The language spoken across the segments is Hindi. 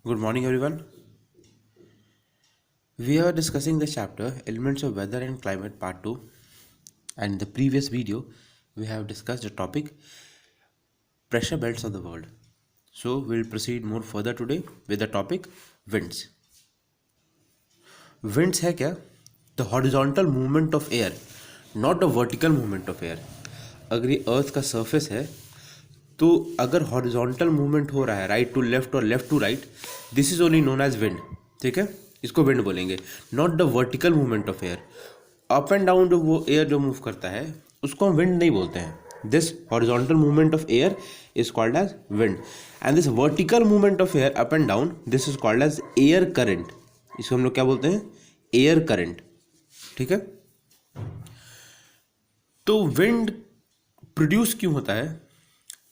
Good morning, everyone. We are discussing the chapter Elements of Weather and Climate Part 2. And in the previous video, we have discussed the topic Pressure Belts of the World. So, we'll proceed more further today with the topic Winds. Winds है क्या? The horizontal movement of air, not the vertical movement of air. अगर ये अर्थ का सरफेस है तो अगर हॉरिजॉन्टल मूवमेंट हो रहा है राइट टू लेफ्ट और left to right, this is only known as wind. ठीक है, इसको विंड बोलेंगे. Not the vertical movement of air. Up and down जो वो एयर जो मूव करता है उसको हम विंड नहीं बोलते हैं. This horizontal movement of air is called as wind, and this vertical movement of air up and down this is called as air current. इसको हम लोग क्या बोलते हैं? Air current. ठीक है, तो विंड प्रोड्यूस क्यों होता है?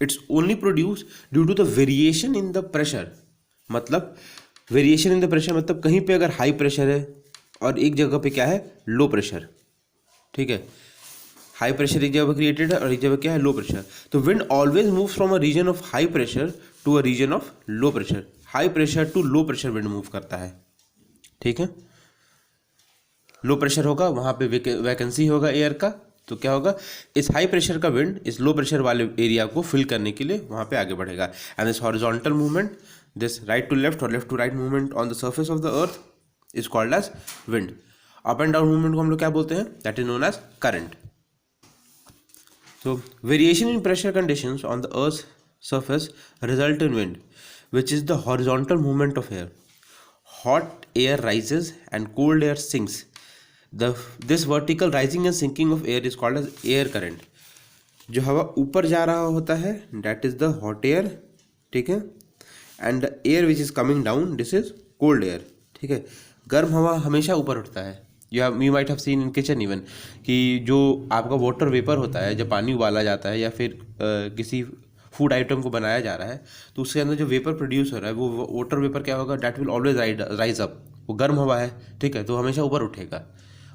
It's only produce due to the variation in the pressure. मतलब वेरिएशन इन द प्रेशर मतलब कहीं पे अगर हाई प्रेशर है और एक जगह पे क्या है, लो प्रेशर. ठीक है, हाई प्रेशर एक जगह क्रिएटेड है और एक जगह क्या है, लो प्रेशर. तो wind always move from a region of high pressure to a region of low pressure. High pressure to low pressure wind move करता है. ठीक है, लो प्रेशर होगा वहाँ पे वैकेंसी होगा एयर का, तो क्या होगा, इस हाई प्रेशर का विंड इस लो प्रेशर वाले एरिया को फिल करने के लिए वहाँ पे आगे बढ़ेगा. And this horizontal movement, this right to left और left to right movement on the surface of the earth is called as wind. Up and down movement को हम लोग क्या बोलते हैं? That is known as current. So, variation in pressure conditions on the Earth's surface result in wind, which is the horizontal movement of air. Hot air rises and cold air sinks. This vertical rising and sinking of air is called as air current. जो हवा ऊपर जा रहा होता है that is the hot air. ठीक है, and the air which is coming down this is cold air. ठीक है, गर्म हवा हमेशा ऊपर उठता है. You might have seen in kitchen even कि जो आपका वाटर वेपर होता है, जब पानी उबाला जाता है या फिर किसी फूड आइटम को बनाया जा रहा है तो उसके अंदर जो वेपर प्रोड्यूस हो रहा है वो वाटर वेपर क्या होगा, that will always rise up. वो गर्म हवा है, ठीक है, तो हमेशा ऊपर उठेगा.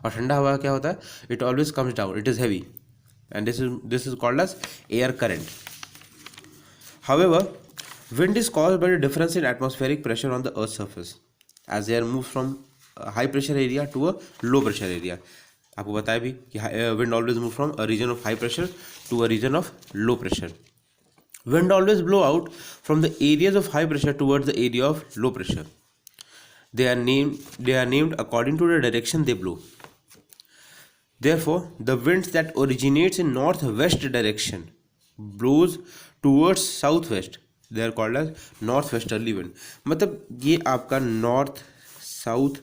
और ठंडा हवा क्या होता है, it always comes down, it is heavy, and this is called as air current. However, wind is caused by the difference in atmospheric pressure on the earth's surface as air moves from a high pressure area to a low pressure area. आपको बताया भी कि wind always move from a region of high pressure to a region of low pressure. Wind always blow out from the areas of high pressure towards the area of low pressure. They are named according to the direction they blow. Therefore, the winds that originates in northwest direction blows towards southwest. They are called as north westerly wind. मतलब ये आपका नॉर्थ, साउथ,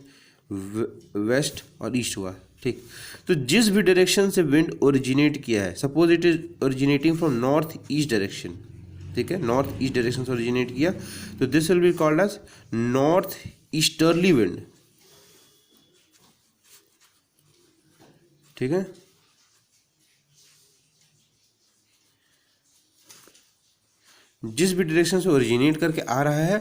वेस्ट और ईस्ट हुआ. ठीक, तो जिस भी डायरेक्शन से विंड ओरिजिनेट किया है, suppose it is originating from north east direction. ठीक है, नॉर्थ ईस्ट डायरेक्शन से ओरिजिनेट किया तो this will be called as north easterly wind. ठीक है, जिस भी डायरेक्शन से ओरिजिनेट करके आ रहा है,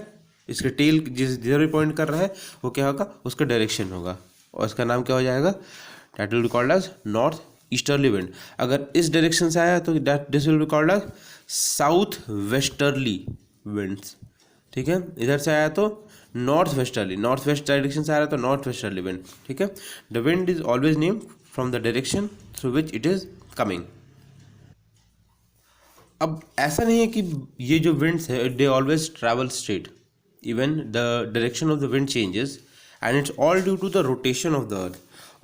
इसके टेल जिस जिधर भी पॉइंट कर रहा है वो क्या होगा, उसका डायरेक्शन होगा और इसका नाम क्या हो जाएगा, that will be called as north easterly wind. अगर इस डायरेक्शन से आया तो this will be called as south westerly winds. ठीक है, इधर से आया तो north westerly, north west direction से आ रहा है तो नॉर्थ वेस्टर्ली विंड. ठीक है, the wind is always named from the direction through which it is coming. अब ऐसा नहीं है कि ये जो विंड्स है they always travel straight. Even the direction of the wind changes and it's all due to the rotation of the earth.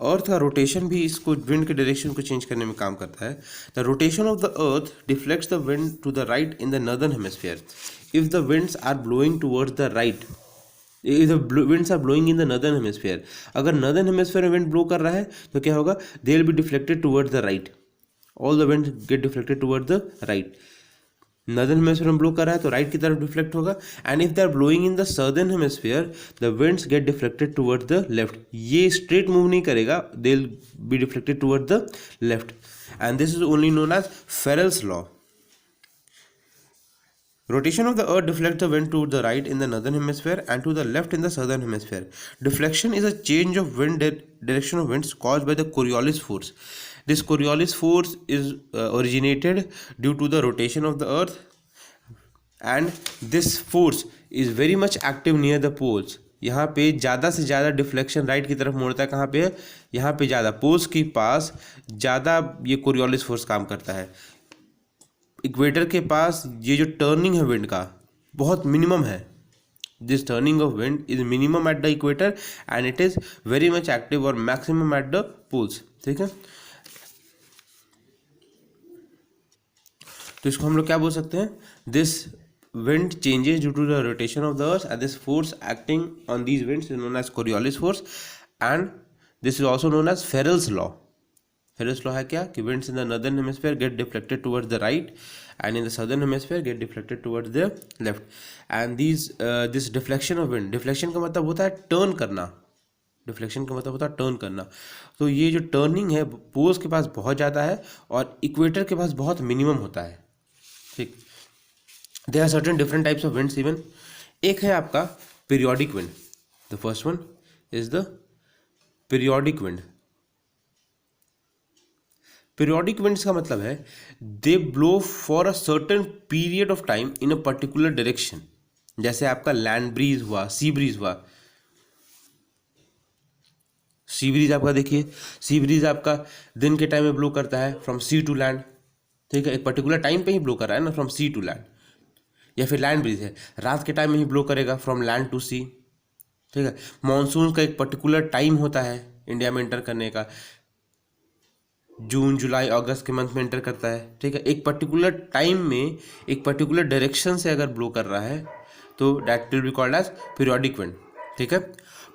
Earth का रोटेशन भी इसको विंड के डायरेक्शन को चेंज करने में काम करता है. The rotation of the earth deflects the wind to the right in the northern hemisphere. If the winds are blowing towards the right, if the winds are blowing in the northern hemisphere, अगर नॉर्दर्न हेमिस्फीयर में विंड ब्लो कर रहा है तो क्या होगा, they will be deflected towards the right. All the wind get deflected towards the right. Northern hemisphere में ब्लो कर रहा है तो राइट की तरफ डिफ्लेक्ट होगा. And if they are blowing in the southern hemisphere the winds get deflected towards the left. ये स्ट्रेट मूव नहीं करेगा, they will be deflected towards the left. And this is only known as Ferrel's law. Rotation of the earth deflects the wind to the right in the northern hemisphere and to the left in the southern hemisphere. Deflection is a change of wind direction of winds caused by the Coriolis force. This Coriolis force is originated due to the rotation of the earth, and this force is very much active near the poles. यहाँ पे ज़्यादा से ज़्यादा डिफ्लेक्शन राइट की तरफ मोड़ता है। कहाँ पे? यहाँ पे ज़्यादा, पोल्स के पास ज़्यादा ये कोरियोलिस फोर्स काम करता है। इक्वेटर के पास ये जो टर्निंग है विंड का बहुत मिनिमम है। This turning of wind is minimum at the equator and it is very much active और मैक्सिमम एट द पोल्स। ठीक है, तो इसको हम लोग क्या बोल सकते हैं? This wind changes due to the rotation of the earth and this force acting on these winds is known as Coriolis force and this is also known as Ferrel's law. Ferrel's law है क्या? कि winds in the northern hemisphere get deflected towards the right and in the southern hemisphere get deflected towards the left and this deflection of wind, deflection का मतलब होता है टर्न करना, डिफ्लेक्शन का मतलब होता है टर्न करना। तो ये जो टर्निंग है पोल्स के पास बहुत ज़्यादा है और इक्वेटर के पास बहुत मिनिमम होता है। ठीक, there are certain different types of winds even. एक है आपका periodic wind. The first one is the periodic wind. Periodic winds का मतलब है they blow for a certain period of time in a particular direction. जैसे आपका लैंड ब्रीज हुआ, सी ब्रीज हुआ। सी ब्रीज आपका देखिए, सी ब्रीज आपका दिन के टाइम में ब्लो करता है फ्रॉम सी टू लैंड। ठीक है, एक पर्टिकुलर टाइम पे ही ब्लो कर रहा है ना, फ्रॉम सी टू लैंड। या फिर लैंड ब्रीज है, रात के टाइम में ही ब्लो करेगा फ्रॉम लैंड टू सी। ठीक है, मॉनसून का एक पर्टिकुलर टाइम होता है इंडिया में एंटर करने का, जून जुलाई अगस्त के मंथ में एंटर करता है। ठीक है, एक पर्टिकुलर टाइम में एक पर्टिकुलर डायरेक्शन से अगर ब्लो कर रहा है तो that will be called as periodic wind. ठीक है,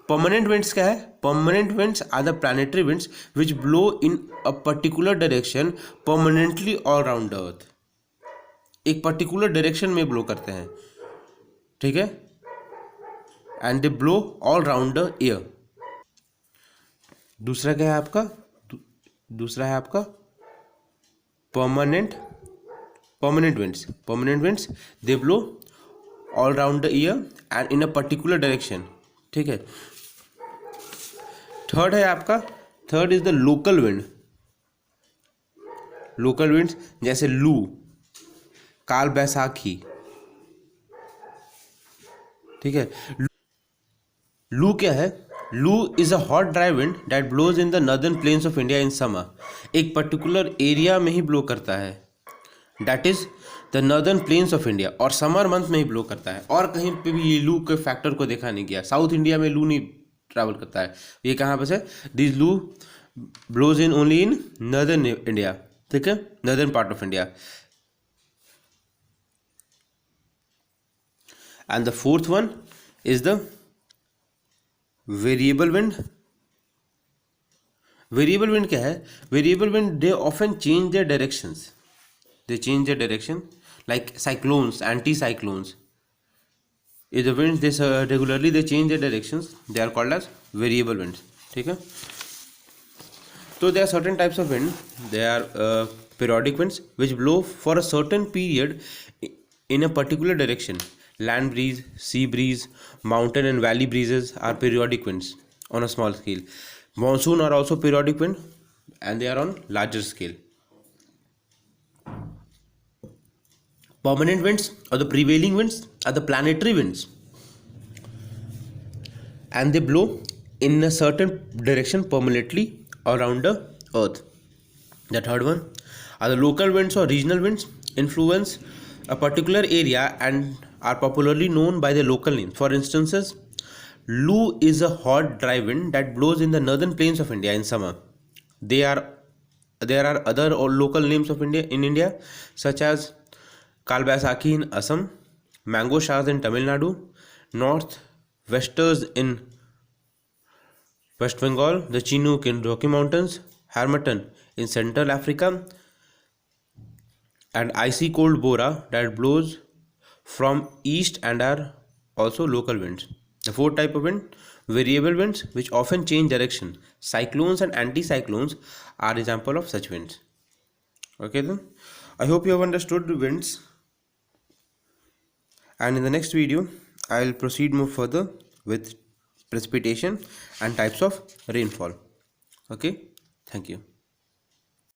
परमानेंट विंड्स क्या है? Permanent winds are the planetary winds which blow in a particular direction permanently all around the earth. एक पर्टिकुलर डायरेक्शन में ब्लो करते हैं। ठीक है, and they blow all round the year. दूसरा क्या है आपका? दूसरा है आपका permanent winds. Permanent winds they blow all round the year and in a particular direction. ठीक है, थर्ड है आपका, third is the local wind. Local winds जैसे लू, काल बैसाखी। ठीक है, लू क्या है? Loo is a hot dry wind that blows in the northern plains of India in summer. एक पर्टिकुलर एरिया में ही ब्लो करता है, that is the northern plains of India, और समर मंथ में ही ब्लो करता है। और कहीं पे भी ये लू के फैक्टर को देखा नहीं गया। साउथ इंडिया में लू नहीं ट्रैवल करता है। ये कहाँ पर है? This loo blows in only in northern India. ठीक है, northern part of India. And the fourth one is the variable wind. Variable wind क्या है? Variable wind they often change their directions. They change their direction like cyclones, anti cyclones. If the winds they regularly they change their directions, they are called as variable winds. ठीक है, तो there are certain types of wind. They are periodic winds which blow for a certain period in a particular direction. Land breeze, sea breeze, mountain and valley breezes are periodic winds on a small scale. Monsoon are also periodic wind and they are on larger scale. Permanent winds or the prevailing winds are the planetary winds and they blow in a certain direction permanently around the earth. The third one are the local winds or regional winds, influence a particular area and are popularly known by their local names. For instances, Loo is a hot dry wind that blows in the northern plains of India in summer. There are other local names of India in India such as Kal Baisakhi in Assam, Mango Showers in Tamil Nadu, North Westers in West Bengal, the Chinook in Rocky Mountains, Harmattan in Central Africa, and icy cold Bora that blows from east and are also local winds. The fourth type of wind, variable winds, which often change direction. Cyclones and anticyclones are example of such winds. Okay then, I hope you have understood the winds. And in the next video, I will proceed more further with precipitation and types of rainfall. Okay, thank you.